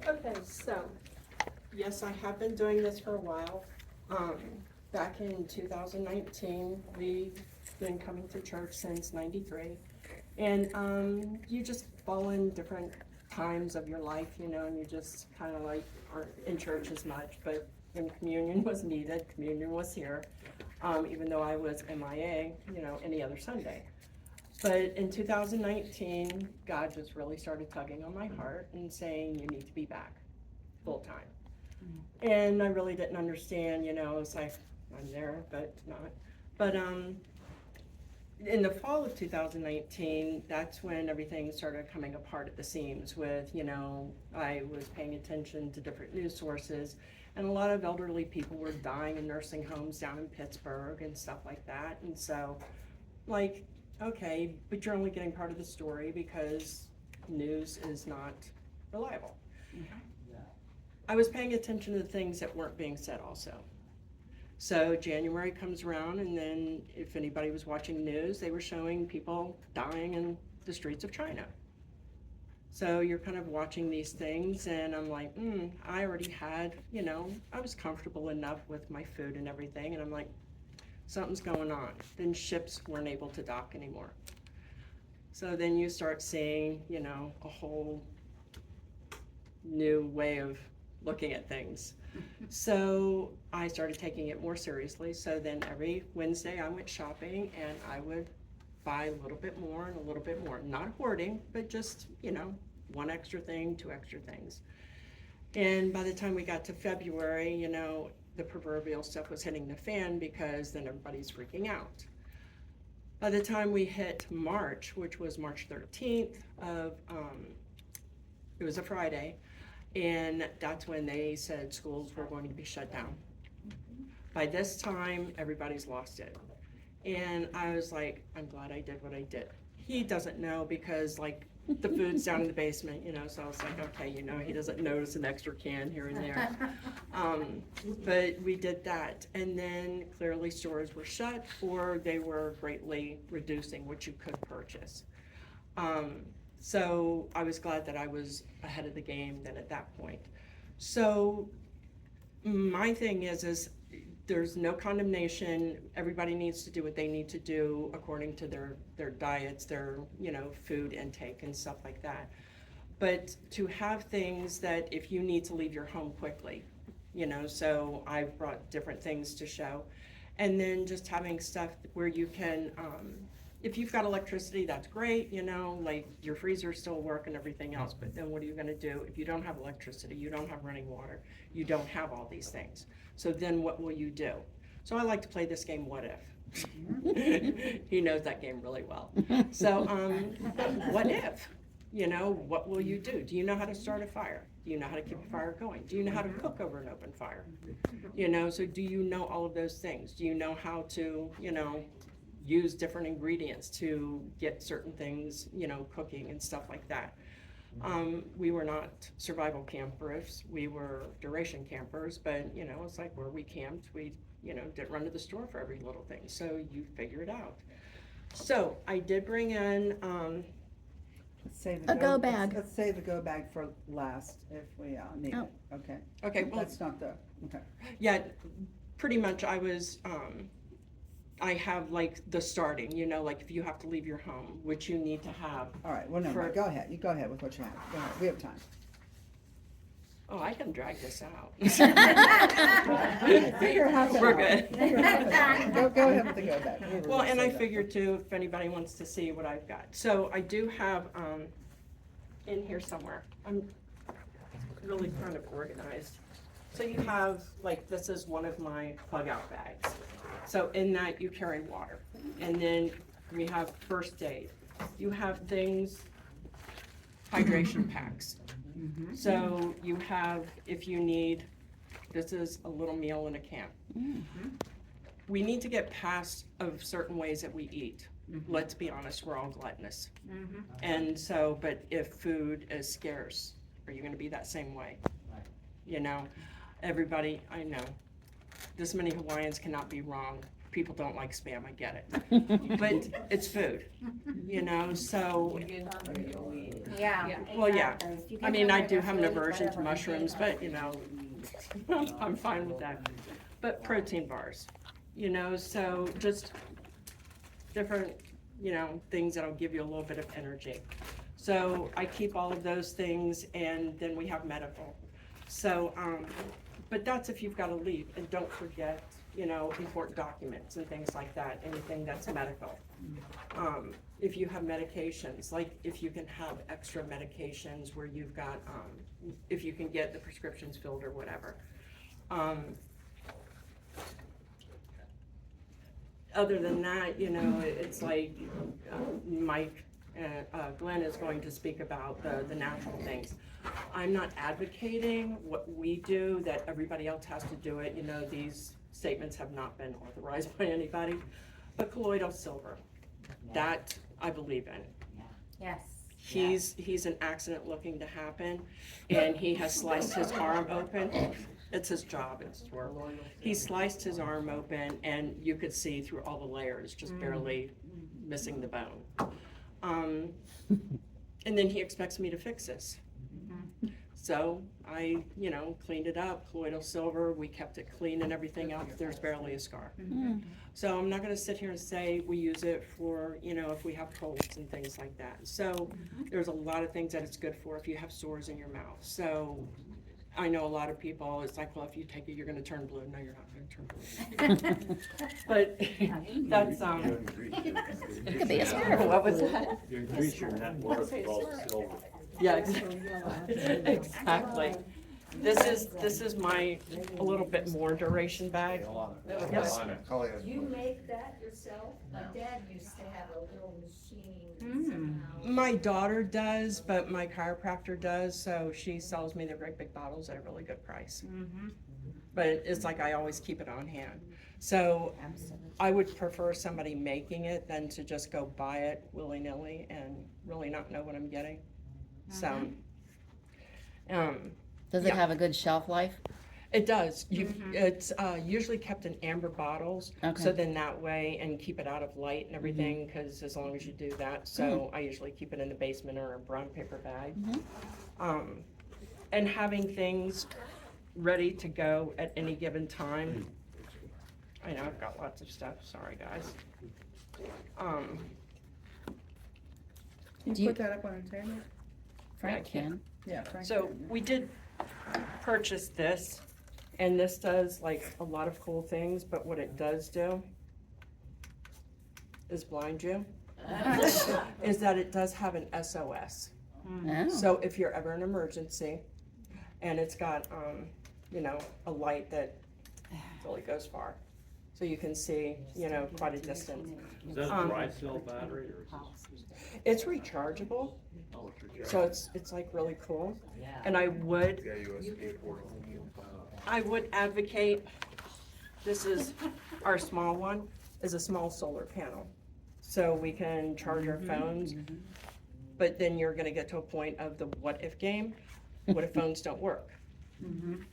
Okay, so, yes, I have been doing this for a while. Back in 2019, we've been coming to church since '93. And you just fall in different times of your life, and you just kind of like aren't in church as much. But when communion was needed, communion was here, even though I was MIA, any other Sunday. But in 2019, God just really started tugging on my heart and saying, you need to be back full time. And I really didn't understand, it's like, I'm there, but not. But in the fall of 2019, that's when everything started coming apart at the seams with, I was paying attention to different news sources, and a lot of elderly people were dying in nursing homes down in Pittsburgh and stuff like that. And so, like, okay, but you're only getting part of the story because news is not reliable. I was paying attention to the things that weren't being said also. So January comes around, and then if anybody was watching news, they were showing people dying in the streets of China. So you're kind of watching these things, and I'm like, I already had, I was comfortable enough with my food and everything, and I'm like, something's going on. Then ships weren't able to dock anymore. So then you start seeing, a whole new way of looking at things. So I started taking it more seriously. So then every Wednesday I went shopping, and I would buy a little bit more and a little bit more. Not hoarding, but just, one extra thing, two extra things. And by the time we got to February, the proverbial stuff was hitting the fan, because then everybody's freaking out. By the time we hit March, which was March 13th it was a Friday, and that's when they said schools were going to be shut down. By this time, everybody's lost it. And I was like, I'm glad I did what I did. He doesn't know, because like the food's down in the basement, so I was like, okay, he doesn't notice an extra can here and there. But we did that. And then clearly stores were shut, or they were greatly reducing what you could purchase. So I was glad that I was ahead of the game then at that point. So my thing is there's no condemnation. Everybody needs to do what they need to do according to their diets, their, food intake and stuff like that. But to have things that if you need to leave your home quickly, so I've brought different things to show. And then just having stuff where you can, if you've got electricity, that's great, like your freezer still work and everything else, but then what are you gonna do if you don't have electricity, you don't have running water, you don't have all these things? So then what will you do? So I like to play this game, What If? He knows that game really well. So, what if? What will you do? Do you know how to start a fire? Do you know how to keep a fire going? Do you know how to cook over an open fire? So do you know all of those things? Do you know how to, use different ingredients to get certain things, cooking and stuff like that? We were not survival campers, we were duration campers, but it's like where we camped, we didn't run to the store for every little thing, so you figure it out. So I did bring in Let's save the A go bag. Let's save the go bag for last if we need Oh. it, okay? okay, well, That's not the, okay. yeah, pretty much I have like the starting, like if you have to leave your home, which you need to have. All right, well, no, For- go ahead, you go ahead with what you have, go ahead, we have time. Oh, I can drag this out. Figure out that We're out. good. Figure out that out. Go ahead with the go bag. We were Well, gonna and say I that. figured too, if anybody wants to see what I've got. So I do have, in here somewhere, I'm really kind of organized. So you have, like, this is one of my plug out bags. So in that you carry water. And then we have first aid. You have things, hydration packs. So you have, if you need, this is a little meal in a can. We need to get past of certain ways that we eat. Let's be honest, we're all gluttonous. And so, but if food is scarce, are you gonna be that same way? Everybody, I know, this many Hawaiians cannot be wrong people don't like spam, I get it. But it's food, you know, so, Yeah. well, yeah. exactly. You I can mean, I cover do it have with an aversion to whatever. mushrooms, but, you know, I'm fine with that. But protein bars, you know, so just different, you know, things that'll give you a little bit of energy. So I keep all of those things, and then we have medical. So, but that's if you've gotta leave, and don't forget, you know, important documents and things like that, anything that's medical. If you have medications, like if you can have extra medications where you've got, if you can get the prescriptions filled or whatever. Other than that, you know, it's like, Mike, Glenn is going to speak about the natural things. I'm not advocating what we do, that everybody else has to do it, you know, these statements have not been authorized by anybody. But colloidal silver, that I believe in. Yes. He's an accident looking to happen, and he has sliced his arm open. It's his job, it's his work. He sliced his arm open, and you could see through all the layers, just barely missing the bone. And then he expects me to fix this. So I, you know, cleaned it up, colloidal silver, we kept it clean and everything else, there's barely a scar. So I'm not gonna sit here and say we use it for, you know, if we have colds and things like that. So there's a lot of things that it's good for if you have sores in your mouth. So I know a lot of people, it's like, well, if you take it, you're gonna turn blue. No, you're not gonna turn blue. But that's, It could be a scarf. what was that? You increase your net worth called silver. Yeah, exactly. This is my, a little bit more duration bag. Yes. You make that yourself? My dad used to have a little machine somehow. My daughter does, but my chiropractor does, so she sells me the great big bottles at a really good price. But it's like I always keep it on hand. So I would prefer somebody making it than to just go buy it willy-nilly and really not know what I'm getting. So, Does it Yeah. have a good shelf life? it does. It's usually kept in amber bottles, so Okay. then that way, and keep it out of light and everything, because as long as you do that, so I usually keep it in the basement or a brown paper bag. And having things ready to go at any given time. I know I've got lots of stuff, sorry guys. Can Do you you- put that up on a table? Frank can. Yeah, Frank. So can. we did purchase this, and this does like a lot of cool things, but what it does do is blind you, is that it does have an SOS. Oh. So if you're ever in an emergency, and it's got, you know, a light that really goes far, so you can see, you know, quite a distance. Is that a dry cell battery or is It's rechargeable, oh, it's so it's like really cool. And I would advocate, this is our small one, is a small solar panel. So we can charge our phones, but then you're gonna get to a point of the what if game, what if phones don't work?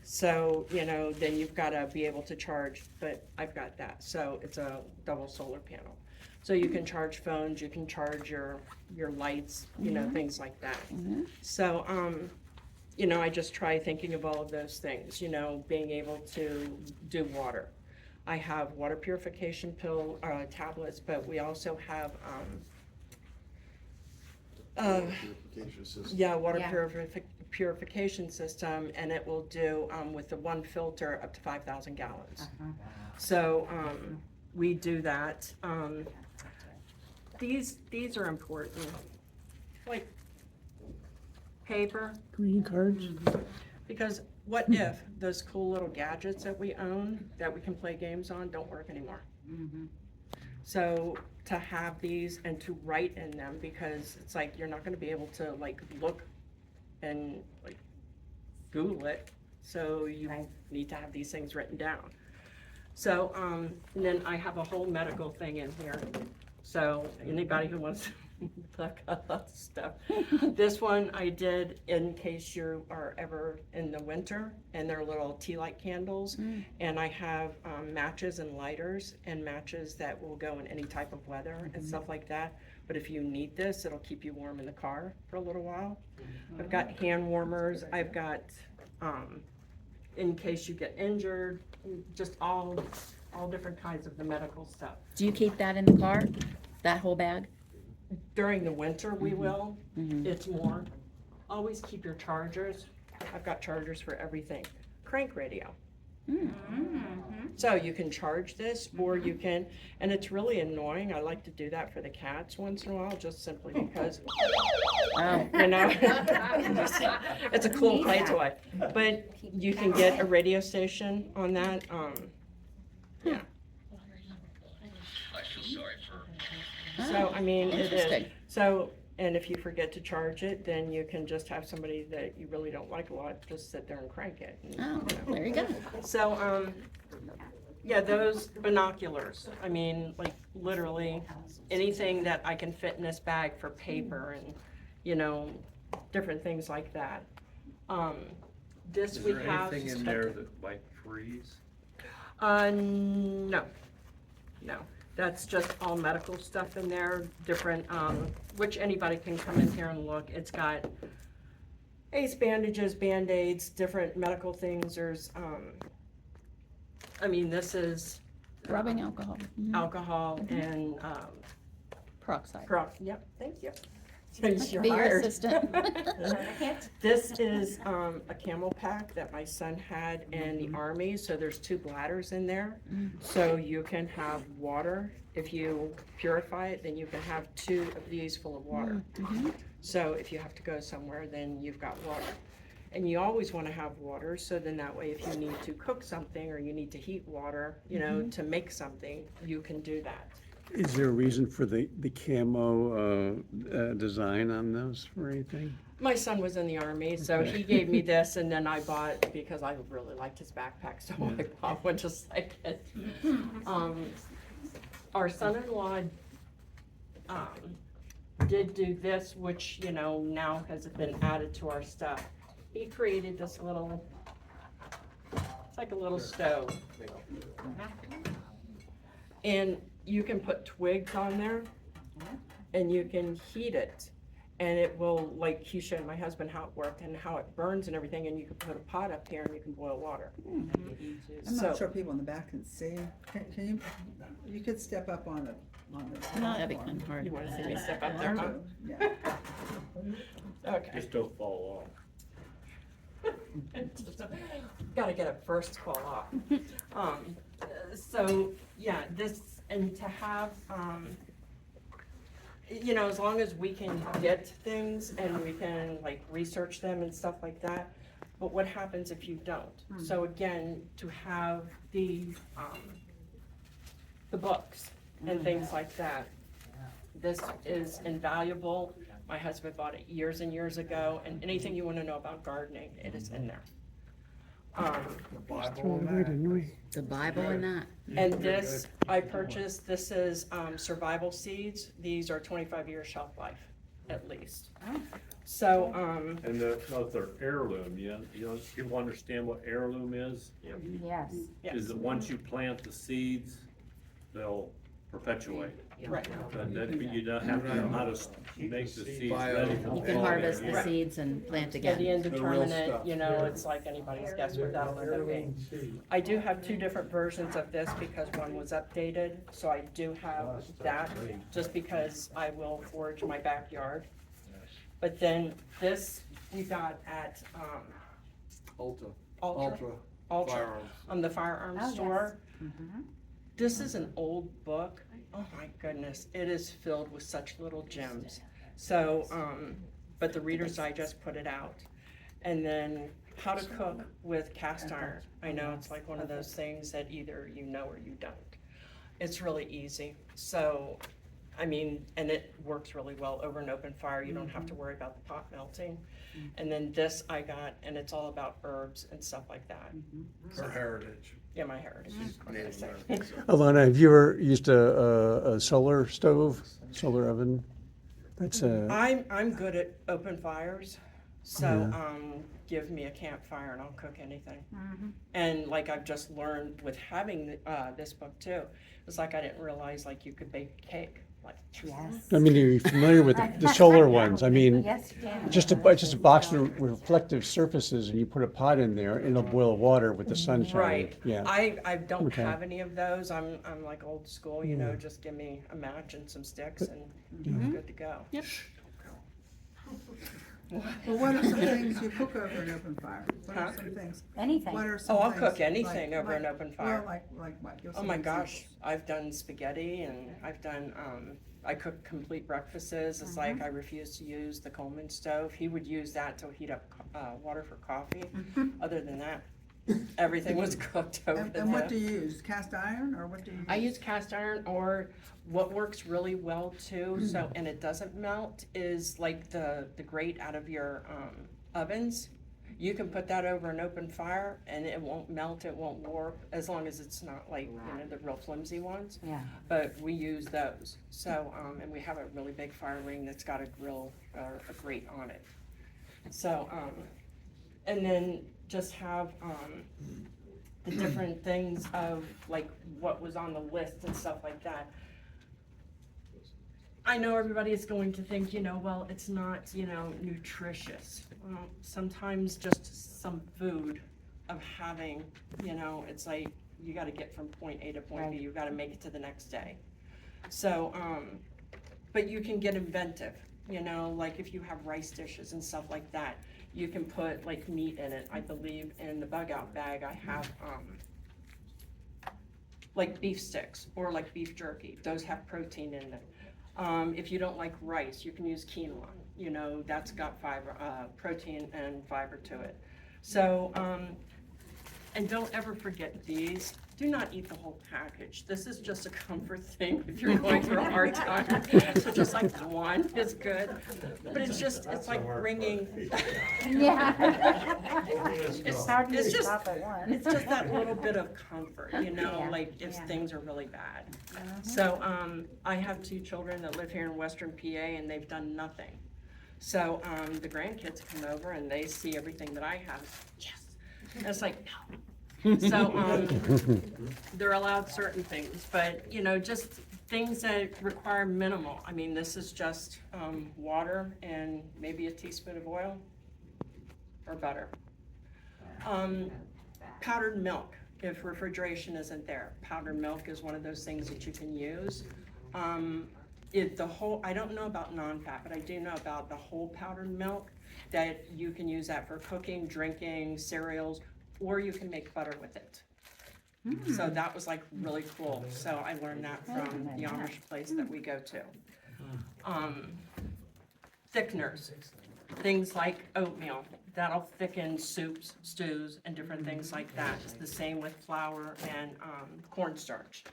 So, you know, then you've gotta be able to charge, but I've got that, so it's a double solar panel. So you can charge phones, you can charge your lights, you know, things like that. So, you know, I just try thinking of all of those things, you know, being able to do water. I have water purification tablets, but we also have, water Yeah. purification system, and it will do, with the one filter, up to 5,000 gallons. So, we do that. These are important, like paper. Green cards. Because what if those cool little gadgets that we own, that we can play games on, don't work anymore? So to have these and to write in them, because it's like, you're not gonna be able to like look and like Google it, so you need to have these things written down. So, and then I have a whole medical thing in here, so anybody who wants I've got lots of stuff. This one I did in case you are ever in the winter, and they're little tea light candles. And I have matches and lighters and matches that will go in any type of weather and stuff like that. But if you need this, it'll keep you warm in the car for a little while. I've got hand warmers. I've got, in case you get injured, just all different kinds of the medical stuff. Do you keep that in the car? That whole bag? During the winter, we will. It's more. Always keep your chargers. I've got chargers for everything. Crank radio. So you can charge this, or you can, and it's really annoying. I like to do that for the cats once in a while, just simply because, Oh, you know, it's a cool play toy. But you can get a radio station on that. Yeah. So, I mean, it Interesting. is. So, and if you forget to charge it, then you can just have somebody that you really don't like a lot just sit there and crank it. And, oh, you know. there you go. So, yeah, those binoculars, I mean, like, literally anything that I can fit in this bag for paper and, you know, different things like that. This Is we there have. anything in there that might freeze? No, that's just all medical stuff in there, different, which anybody can come in here and look. It's got ace bandages, Band-Aids, different medical things. There's, I mean, this is Rubbing alcohol. alcohol and, Peroxide. yep, thank you. Be You're your hired. assistant. This is a camel pack that my son had in the Army, so there's 2 bladders in there. So you can have water. If you purify it, then you can have 2 of these full of water. So if you have to go somewhere, then you've got water. And you always want to have water, so then that way if you need to cook something or you need to heat water, you know, to make something, you can do that. Is there a reason for the camo design on those or anything? My son was in the Army, so he gave me this, and then I bought, because I really liked his backpack, so I bought one just like it. Our son-in-law did do this, which, you know, now has been added to our stuff. He created this little, it's like a little stove. And you can put twigs on there, and you can heat it. And it will, like, he showed my husband how it worked and how it burns and everything, and you can put a pot up here and you can boil water. I'm So- not sure people in the back can see. Can you could step up on the No, that'd be kind of You hard. wanna see me step up there, huh? Yeah. Okay. Just don't fall off. Gotta get it first to fall off. So, yeah, this, and to have, you know, as long as we can get things and we can like research them and stuff like that, but what happens if you don't? So again, to have the books and things like that, this is invaluable. My husband bought it years and years ago, and anything you wanna know about gardening, it is in there. Throw it away, didn't we? The Bible and that. And this, I purchased, this is survival seeds. These are 25-year shelf life, at least. So, And no, they're heirloom, you understand what heirloom is? Yes. Is that once you plant the seeds, they'll perpetuate. right, And then you don't have to know how to make the seeds ready for the You can fall harvest every the year. seeds and plant yeah, again. the indeterminate, you know, it's like anybody's guess what that'll end up being. I do have 2 different versions of this because one was updated, so I do have that, just because I will forage my backyard. But then this we got at, Ultra, the firearms Oh, yes. store. This is an old book. Oh my goodness, it is filled with such little gems. So, but the Reader's Digest put it out. And then how to cook with cast iron. I know it's like one of those things that either you know or you don't. It's really easy. So, I mean, and it works really well over an open fire. You don't have to worry about the pot melting. And then this I got, and it's all about herbs and stuff like that. Her heritage. Yeah, my heritage. What can I say? Alana, have you ever used a solar stove, solar oven? That's I'm good at open fires, so, Yeah. give me a campfire and I'll cook anything. Mhm. And like I've just learned with having, this book too, it's like I didn't realize like you could bake cake, like. Yes. I mean, are you familiar with the solar ones? I mean, Yes, you can. just a box with reflective surfaces, and you put a pot in there, and it'll boil water with the sunshine. Right. Yeah. I don't Okay. have any of those. I'm like old school, you know, just give me a match and some sticks and I'm good to go. Yep. Well, what are some things you cook over an open fire? What are Huh? some things? Anything. What are some Oh, I'll things cook anything like- over an like- open fire. Well, like what? Give Oh some my examples. gosh, I've done spaghetti and I've done, I cook complete breakfasts. It's like I refuse to use the Coleman stove. He would use that to heat up, water for coffee. Other than that, everything was cooked over And what there. do you use? Cast iron or what do you use? I use cast iron, or what works really well too, so, and it doesn't melt, is like the grate out of your, ovens. You can put that over an open fire and it won't melt, it won't warp, as long as it's not like, you know, the real flimsy ones. Yeah. But we use those, so, and we have a really big fire ring that's got a grill or a grate on it. So, and then just have, the different things of like what was on the list and stuff like that. I know everybody is going to think, you know, well, it's not, you know, nutritious. Well, sometimes just some food of having, you know, it's like, you gotta get from point A to point B, Right. you gotta make it to the next day. So, but you can get inventive, you know, like if you have rice dishes and stuff like that, you can put like meat in it. I believe in the bug out bag, I have, like beef sticks or like beef jerky, those have protein in them. If you don't like rice, you can use quinoa, you know, that's got fiber, protein and fiber to it. So, and don't ever forget these, do not eat the whole package. This is just a comfort thing if you're going through a hard time. So just like one is good, but it's just, it's like bringing. Yeah. It's, How do you it's just, stop at one? it's just that little bit of comfort, you know, Yeah, like if yeah. things are really bad. So, I have 2 children that live here in Western PA and they've done nothing. So, the grandkids come over and they see everything that I have, yes, and it's like, no. So, they're allowed certain things, but, you know, just things that require minimal. I mean, this is just, water and maybe a teaspoon of oil or butter. Powdered milk, if refrigeration isn't there, powdered milk is one of those things that you can use. I don't know about non-fat, but I do know about the whole powdered milk, that you can use that for cooking, drinking, cereals, or you can make butter with it. So that was like really cool, so I learned that from the Amish place that we go to. Thickeners, things like oatmeal, that'll thicken soups, stews, and different things like that. It's the same with flour and, cornstarch.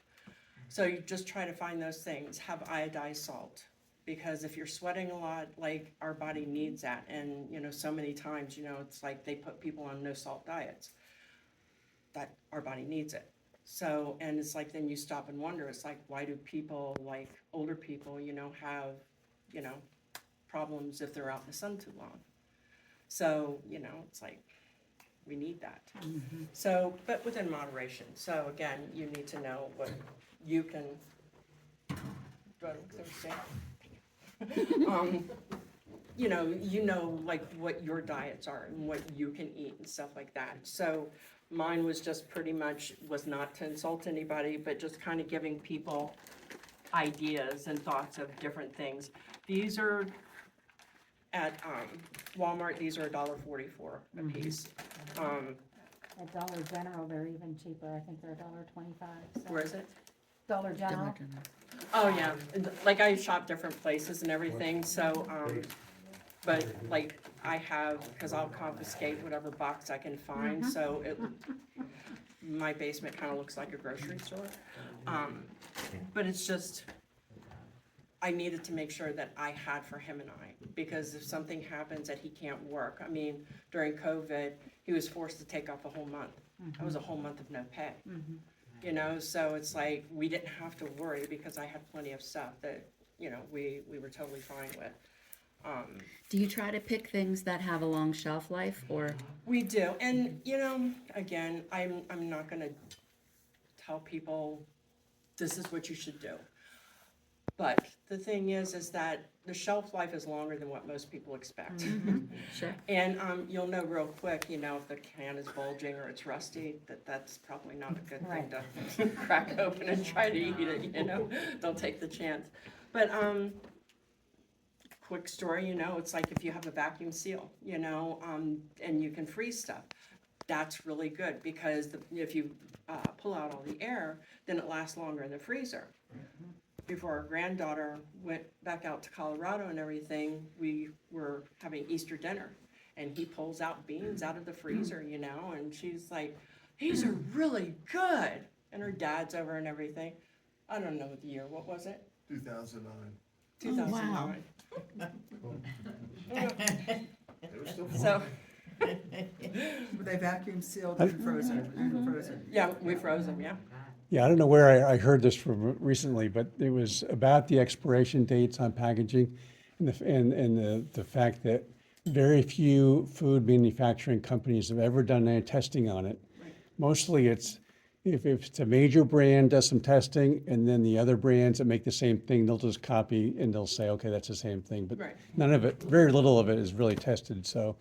So you just try to find those things, have iodized salt, because if you're sweating a lot, like, our body needs that, and, you know, so many times, you know, it's like they put people on no salt diets, that our body needs it. So, and it's like, then you stop and wonder, it's like, why do people, like, older people, you know, have, you know, problems if they're out in the sun too long? So, you know, it's like, we need that. So, but within moderation. So again, you need to know what you can, do I look thirsty? You know, like what your diets are and what you can eat and stuff like that. So mine was just pretty much, was not to insult anybody, but just kind of giving people ideas and thoughts of different things. These are at Walmart, these are $1.44 a piece. At Dollar General, they're even cheaper. I think they're $1.25. Where is it? Dollar General. Dollar General. Oh, yeah, like I shop different places and everything, so, but like I have, because I'll confiscate whatever box I can find, so it, my basement kind of looks like a grocery store. But it's just, I needed to make sure that I had for him and I, because if something happens that he can't work, I mean, during COVID, he was forced to take off a whole month. That was a whole month of no pay. You know, so it's like, we didn't have to worry because I had plenty of stuff that you know, we were totally fine with. Do you try to pick things that have a long shelf life, or? We do, and you know, again, I'm not gonna tell people this is what you should do. But the thing is that the shelf life is longer than what most people expect. Sure. And you'll know real quick, you know, if the can is bulging or it's rusty, that's probably not a good thing to crack open and try to eat it, you know? Don't take the chance. But quick story, you know, it's like if you have a vacuum seal, you know, and you can freeze stuff. That's really good because if you pull out all the air, then it lasts longer in the freezer. Before our granddaughter went back out to Colorado and everything, we were having Easter dinner. And he pulls out beans out of the freezer, you know, and she's like, these are really good. And her dad's over and everything. I don't know the year, what was it? 2009. 2009. They were still So, Were they vacuum sealed and frozen? yeah, we froze them, yeah. Yeah, I don't know where I heard this from recently, but it was about the expiration dates on packaging and the fact that very few food manufacturing companies have ever done any testing on it. Mostly it's, if it's a major brand does some testing, and then the other brands that make the same thing, they'll just copy and they'll say, okay, that's the same thing. But Right. none of it, very little of it is really tested, so.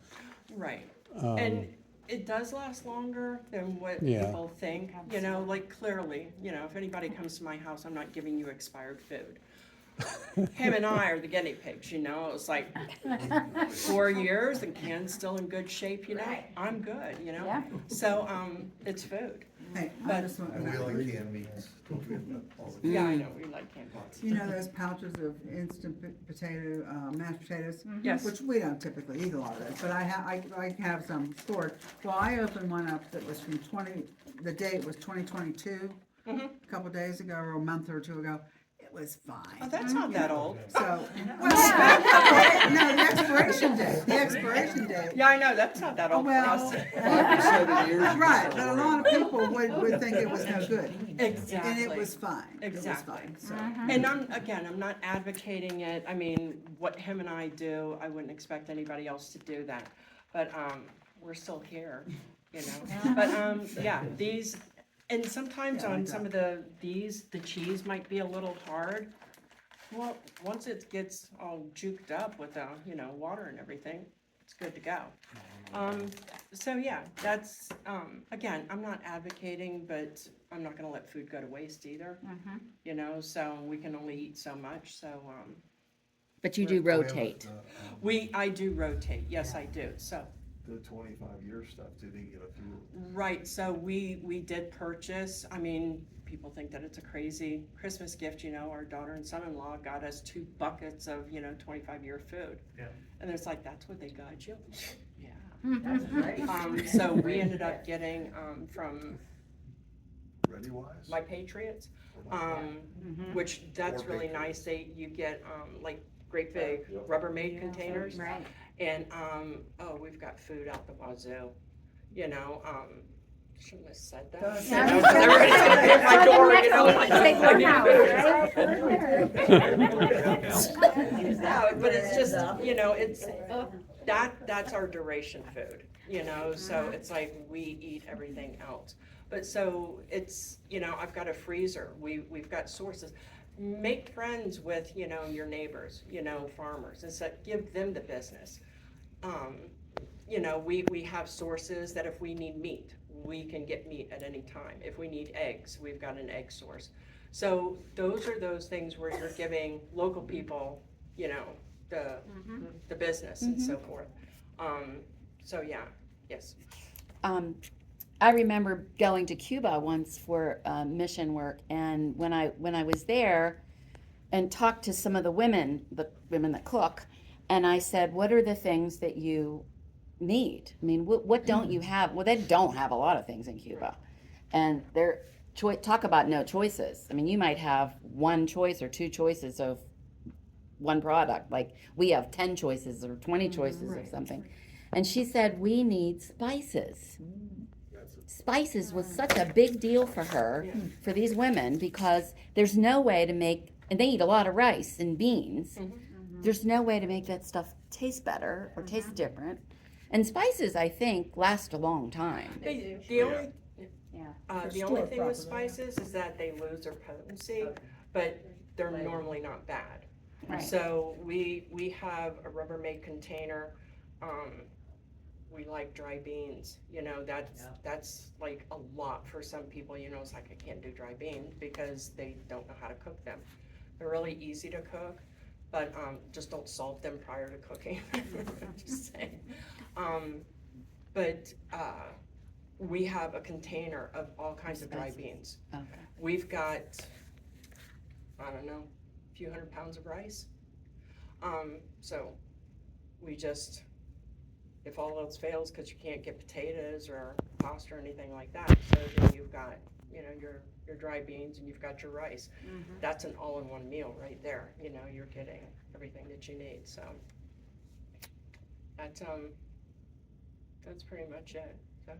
Right. And it does last longer than what Yeah. people think, you know, like clearly, you know, if anybody comes to my house, I'm not giving you expired food. Him and I are the guinea pigs, you know, it's like 4 years, the can's still in good shape, you know, I'm good, you know? Yeah. So, it's food. Hey, But- I just want And we to, like canned meats. Don't forget that all the time. Yeah, I know, we like canned goods. you know those pouches of instant potato, mashed potatoes? Yes. Which we don't typically eat a lot of those, but I have some stored. Well, I opened one up that was from the date was 2022, a couple days ago, or a month or two ago. It was Oh, fine. that's not that old. So, well, no, the expiration date. Yeah, I know, that's not that old for Well, us. right, but a lot of people would think it was no good. Exactly. And it was fine. It was Exactly. fine, so. And I'm not advocating it, I mean, what him and I do, I wouldn't expect anybody else to do that. But, we're still here, you know, but, yeah, these, and sometimes Yeah, on like some of the cheese might be a little hard. Well, once it gets all juked up with, you know, water and everything, it's good to go. So yeah, that's, again, I'm not advocating, but I'm not gonna let food go to waste either. You know, so we can only eat so much, so, But you do rotate. I do rotate, yes, I do, so. The 25-year stuff, too, they get a few. Right, so we did purchase, I mean, people think that it's a crazy Christmas gift, you know, our daughter and son-in-law got us 2 buckets of, you know, 25-year food. Yeah. And it's like, that's what they got you? Yeah. So we ended up getting, from Ready Wise? My Patriots, Mm-hmm. which that's Or really Patriots. nice, you get, like, great big Rubbermaid containers. Right. And, we've got food out the wazoo, you know, shouldn't have said that. Don't You know, 'cause everybody's gonna be at my door, you know, like, Take I one need house, food. No, but it's just, you know, it's, that's our duration food, you know, so it's like we eat everything else. But so it's, you know, I've got a freezer, we've got sources. Make friends with, you know, your neighbors, you know, farmers, and so give them the business. You know, we have sources that if we need meat, we can get meat at any time. If we need eggs, we've got an egg source. So those are those things where you're giving local people, you know, the business and so forth. So yeah, yes. I remember going to Cuba once for mission work, and when I was there and talked to some of the women that cook, and I said, what are the things that you need? I mean, what don't you have? Well, they don't have a lot of things in Cuba, and they're talk about no choices. I mean, you might have one choice or 2 choices of one product, like we have 10 choices or 20 choices of something. And she said, we need spices. Spices was such a big deal for her, for these women, because there's no way to make and they eat a lot of rice and beans. Mhm. There's no way to make that stuff taste better or taste different. And spices, I think, last a long time. The Yeah. only, Yeah. the only thing with spices is that they lose their potency, but they're normally not bad. Right. So we have a Rubbermaid container, we like dry beans, you know, that's like a lot for some people, you know, it's like I can't do dry beans because they don't know how to cook them. They're really easy to cook, but, just don't salt them prior to cooking, just saying. But, we have a container of all kinds of dry Spices. beans. Okay. We've got, I don't know, a few 100 pounds of rice. So we just, if all else fails, cause you can't get potatoes or pasta or anything like that, so then you've got, you know, your dry beans and you've got your rice. That's an all-in-one meal right there, you know, you're getting everything that you need, so. That's pretty much it, so.